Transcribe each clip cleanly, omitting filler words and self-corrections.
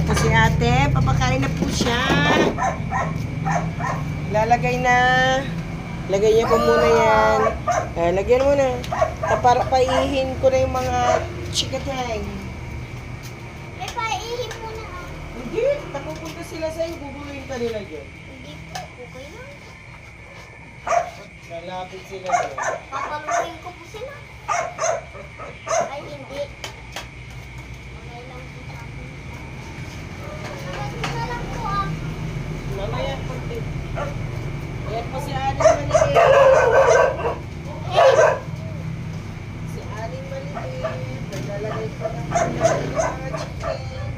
Yan po si ate. Papakain na po siya. Lalagay na. Lagay niya po muna yan. Lagyan mo na. Para paihin ko na yung mga chikatay. May paihin mo na. Hindi. Napupunta sila sa'yo. Guguluhin ka nila dyan. Hindi po. Okay lang. Lalapit sila dyan. Papaluin ko po sila. Ay, hindi. Okay lang po sa akin. Agad ko na lang po ah. Mamaya, konti. Ayan po si Aling Maliit. Si Aling Maliit. Naglalagay pa ng mga chicken.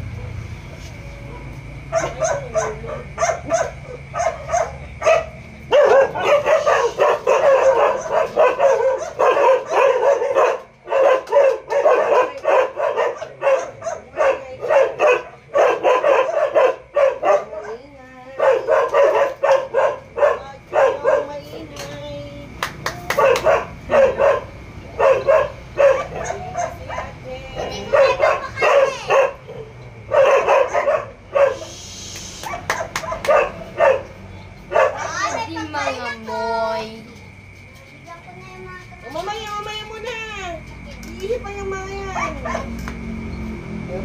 Mamaya muna. Ihi pa yung mga yan.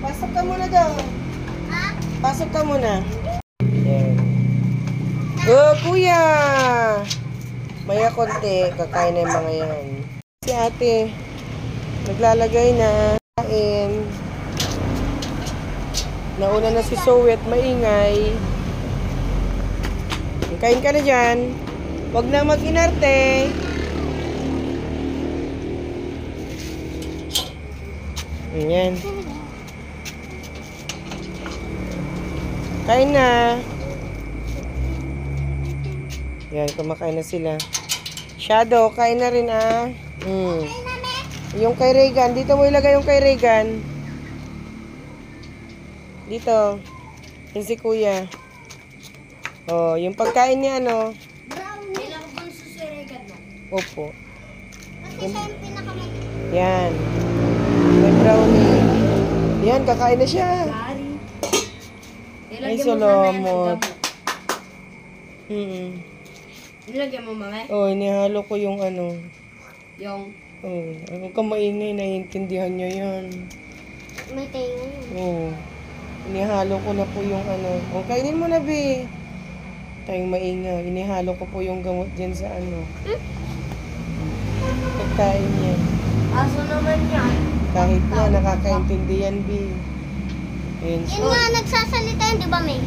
Pasok ka muna daw. Ha? Pasok ka muna. Yan. Kuya! Maya konti. Kakain na yung mga yan. Si ate. Naglalagay na. Kain. Nauna na si Sowet. Maingay. Kain ka na dyan. Huwag na mag-inarte. Ayan. Kain na. Yan, kumakain na sila. Shadow, kain na rin ah. Yung kay Regan. Dito mo ilagay yung kay Regan. Dito. Yung si Kuya. Oh, yung pagkain niya ano. Brownie. Ilang bunso si Regan mo? Opo. Kasi siya yung pinakamagiging. Yan. May brownie. Yan, kakain na siya. Ay, salamat. Nilagyan mo mama? Oh, inihalo ko yung ano. Yung? Oh, huwag kang maingay. Naiintindihan niya yan. May tayo. Oh. Inihalo ko na po yung ano. Oh, kainin mo na, be. Tayong maingay. Inihalo ko po yung gamot dyan sa ano. Pagkain niya. Aso naman yan. Kahit na, nakakaintindihan, be. Ayun. Yun nga, nagsasalita yun, di ba, May?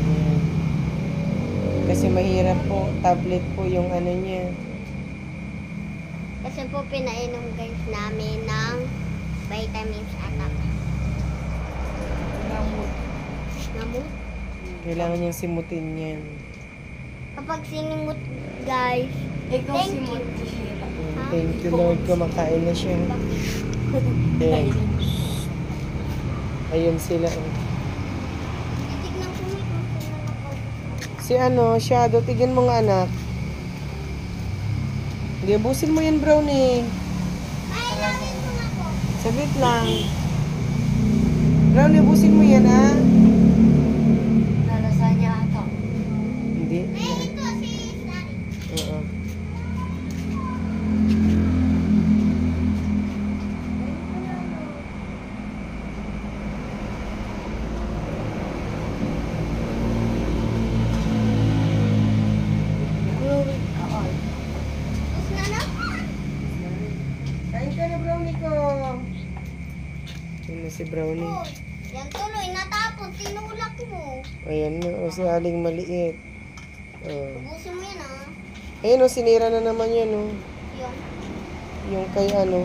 Ayan. Kasi mahirap po. Tablet po yung ano niya. Kasi po pinainom guys namin ng vitamins ata. Namut? Kailangan niyang simutin yan. Kapag sinimut guys, Ikaw thank si you. Monty. Thank you, Lord. Kumakain na siya. Ayan. Ayun sila. Oh. Titignan ko may kung Si ano, Shadow, tignan mo nga anak. Hindi, abusin mo yan, brownie. ay, namin ko nga po. Saglit lang. Brownie, abusin mo yan, ha? Nalasa niya ata. Hindi. May ito si Sari. Oo. Tapos na naman. Kain ka na, brownie ko. Yun na si brownie. Oh, yan tuloy, natapos, tinulak mo. Ayan na, o si Aling Maliit. Oh. Ubusin mo yan ah. Ayun o, sinira na naman yan o. Yun. Yung kay ano,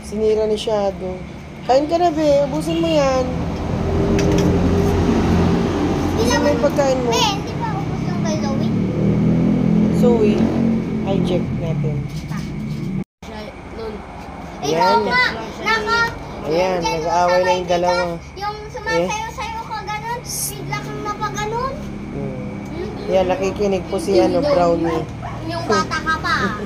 sinira ni Shadow. Kain ka na, be. Ubusin mo yan. Ubusin mo yung pagkain mo. Hindi pa ubus yung kay Zoe? Zoe, i-check natin. Nun. Ikaw Yan. nga, Ayan, Diyan nag-aaway na sabay yung dalawa. Yung sumasayo-sayo ka ganun, bigla kang napaganon. Yan, nakikinig po si ano, brownie. Yung bata ka pa.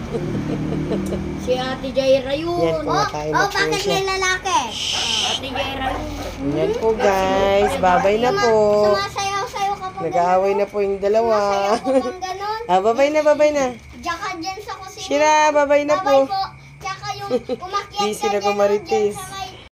Si Ate Jaira yun. Yan, kumakain na po bakit siya. may lalaki? Ate Jera yun. Yan po guys. Babay na po. Sumasayaw-sayo ka pa. Nag-aaway na po yung dalawa. Sumasayaw ka pang ganon. Babay na, babay na. Diyan ka dyan sa kusina. Shira, babay na Babay po. po. Tsaka yung umakyat Busy ka na dyan kumarites. sa